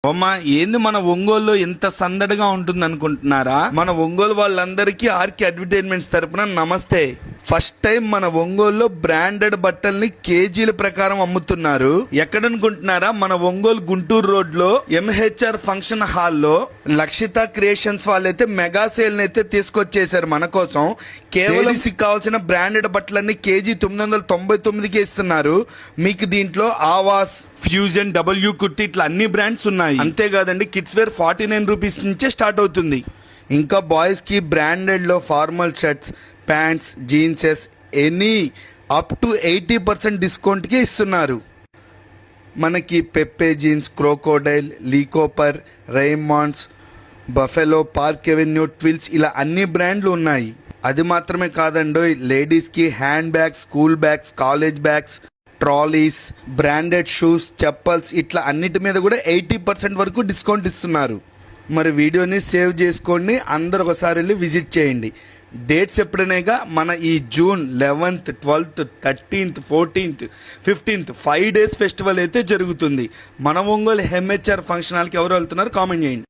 అమ్మా ఏంది మన ఒంగోలులో ఎంత సందడిగా ఉంటుంది అనుకుంటున్నారా? మన ఒంగోలు వాళ్ళందరికీ ఆర్కి అడ్వర్టైజ్మెంట్స్ తరపున నమస్తే. ఫస్ట్ టైం మన ఒంగోలులో బ్రాండెడ్ బట్టల్ని కేజీల ప్రకారం అమ్ముతున్నారు. ఎక్కడనుకుంటున్నారా? మన ఒంగోలు గుంటూరు రోడ్ లో ఎంహెచ్ఆర్ ఫంక్షన్ హాల్లో లక్షిత క్రియేషన్స్ వాళ్ళైతే మెగా సేల్ అయితే తీసుకొచ్చేసారు మన కోసం. కేవలం కావాల్సిన బ్రాండెడ్ బట్టలన్నీ కేజీ 999కి ఇస్తున్నారు. మీకు దీంట్లో ఆవాస్, ఫ్యూజన్, డబ్ల్యూ కుర్తి ఇట్లా అన్ని బ్రాండ్స్ ఉన్నాయి. అంతేకాదండి, కిడ్స్ వేర్ 49 రూపీస్ నుంచే స్టార్ట్ అవుతుంది. ఇంకా బాయ్స్ కి బ్రాండెడ్ లో formal shirts, pants, jeanses any up to 80% డిస్కౌంట్కి ఇస్తున్నారు. మనకి Pepe Jeans, Crocodile, Lee Cooper, Raymonds, Buffalo, Park Avenue, Twills ఇలా అన్ని బ్రాండ్లు ఉన్నాయి. అది మాత్రమే కాదండో, లేడీస్కి hand bags, school bags, college bags, trolleys, branded shoes, chappals ఇట్లా అన్నిటి మీద కూడా 80% వరకు డిస్కౌంట్ ఇస్తున్నారు. మరి వీడియోని సేవ్ చేసుకోండి, అందరు ఒకసారి వెళ్ళి విజిట్ చేయండి. డేట్స్ ఎప్పుడనేగా మన ఈ June 11th, 12th, 13th, 14th, 15th 5 days festival అయితే జరుగుతుంది. మన ఒంగోలు ఎంహెచ్ఆర్ ఫంక్షన్ హాల్కి ఎవరు వెళ్తున్నారు కామెంట్ చేయండి.